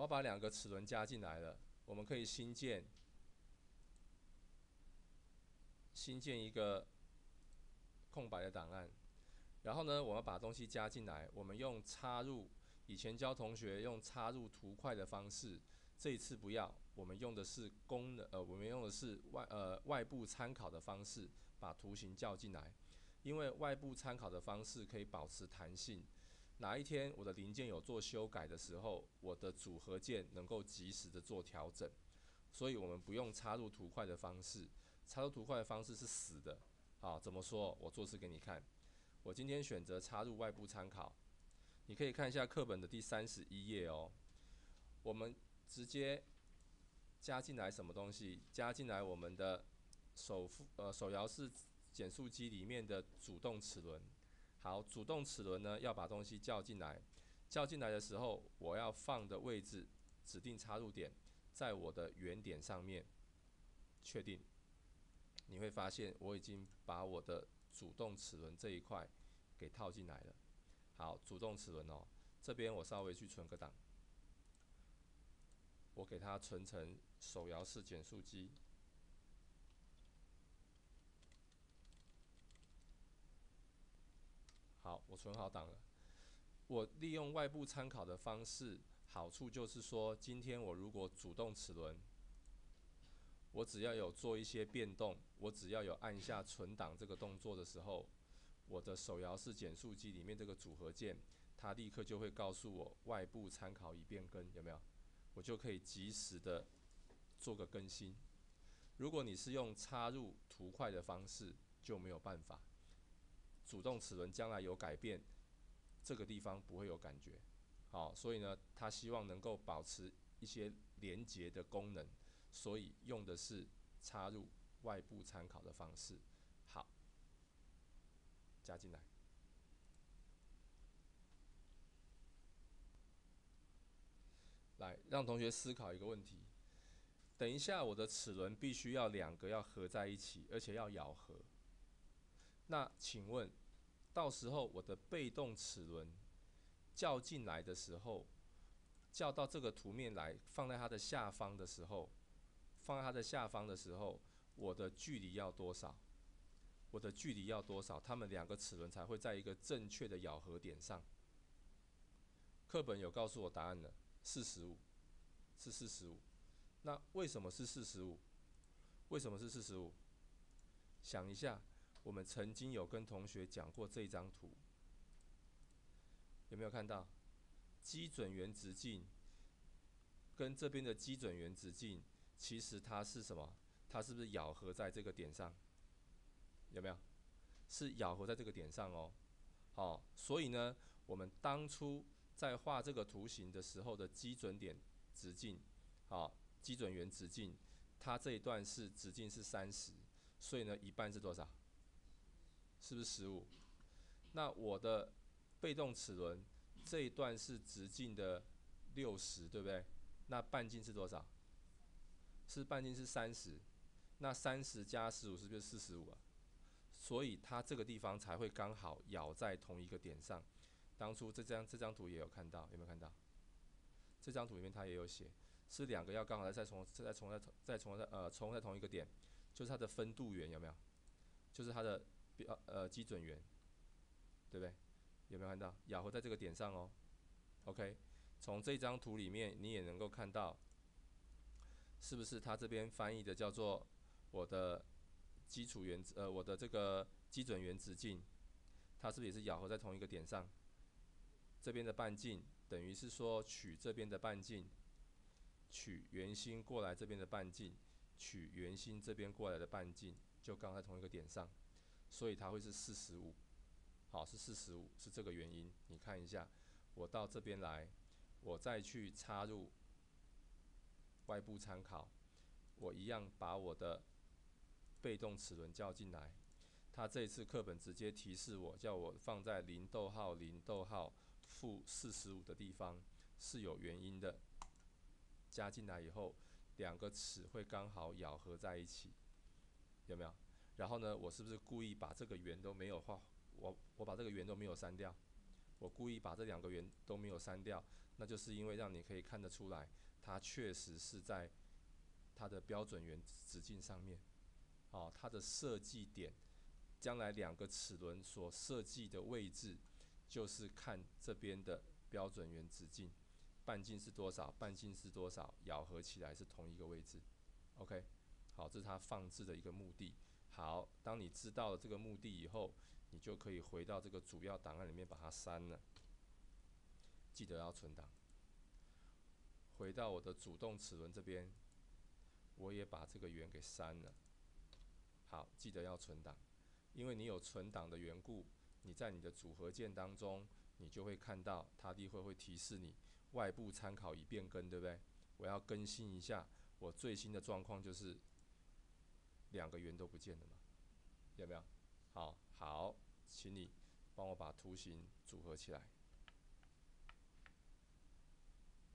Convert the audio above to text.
我要把两个齿轮加进来了，我们可以新建一个空白的档案，然后呢，我们把东西加进来，我们用插入，以前教同学用插入图块的方式，这一次不要，我们用的是我们用的是外部参考的方式，把图形叫进来，因为外部参考的方式可以保持弹性。哪一天我的零件有做修改的时候，我的组合件能够及时的做调整，所以我们不用插入图块的方式，插入图块的方式是死的。好，怎么说？我做示给你看。我今天选择插入外部参考，你可以看一下课本的第31页哦。我们直接加进来什么东西？加进来我们的手摇式减速机里面的主动齿轮。好，主动齿轮呢要把东西叫进来，叫进来的时候，我要放的位置指定插入点在我的原点上面，确定。你会发现我已经把我的主动齿轮这一块给套进来了。好，主动齿轮哦，这边我稍微去存个档，我给它存成手摇式减速机。好，我存好档了。我利用外部参考的方式，好处就是说，今天我如果主动齿轮，我只要有做一些变动，我只要有按下存档这个动作的时候，我的手摇式减速机里面这个组合键，它立刻就会告诉我外部参考已变更，有没有？我就可以及时的做个更新。如果你是用插入图块的方式，就没有办法。主动齿轮将来有改变，这个地方不会有感觉。好，所以呢，它希望能够保持一些连结的功能，所以用的是插入外部参考的方式。好，加进来。来，让同学思考一个问题。等一下，我的齿轮必须要两个要合在一起，而且要咬合。那请问，到时候我的被动齿轮叫进来的时候，叫到这个图面来，放在它的下方的时候，我的距离要多少？它们两个齿轮才会在一个正确的咬合点上。课本有告诉我答案了，45，是45。那为什么是45？为什么是45？想一下，我们曾经有跟同学讲过这张图，有没有看到？基准圆直径跟这边的基准圆直径，其实它是什么？它是不是咬合在这个点上？有没有？是咬合在这个点上哦。好，所以呢，我们当初在画这个图形的时候的基准点直径，好，基准圆直径，它这一段是直径是30，所以呢，一半是多少？是不是15？那我的被动齿轮这一段是直径的60，对不对？那半径是多少？半径是30，那30加15是不是45啊？所以它这个地方才会刚好咬在同一个点上。当初这张图也有看到，有没有看到？这张图里面它也有写，是两个要刚好重在同一个点，就是它的分度圆有没有？就是它的基准圆，对不对？有没有看到？咬合在这个点上哦。OK， 从这张图里面你也能够看到，是不是它这边翻译的叫做我的我的这个基准圆直径，它是不是也是咬合在同一个点上？这边的半径等于是说取这边的半径，取圆心过来这边的半径，取圆心这边过来的半径，就刚好在同一个点上，所以它会是45。好，是45，是这个原因。你看一下，我到这边来，我再去插入外部参考，我一样把我的被动齿轮叫进来。它这一次课本直接提示我，叫我放在-0.-负45的地方，是有原因的。加进来以后，两个齿会刚好咬合在一起，有没有？然后呢，我是不是故意把这个圆都没有画？我把这个圆都没有删掉，我故意把这2个圆都没有删掉，那就是因为让你可以看得出来，它确实是在它的标准圆直径上面。它的设计点，将来2个齿轮所设计的位置，就是看这边的标准圆直径，半径是多少，半径是多少，咬合起来是同一个位置。OK， 好，这是它放置的一个目的。好，当你知道了这个目的以后，你就可以回到这个主要档案里面把它删了，记得要存档。回到我的主动齿轮这边，我也把这个圆给删了。好，记得要存档，因为你有存档的缘故，你在你的组合键当中，你就会看到它会提示你外部参考已变更，对不对？我要更新一下，我最新的状况就是2个圆都不见了嘛，有没有？好，请你帮我把图形组合起来。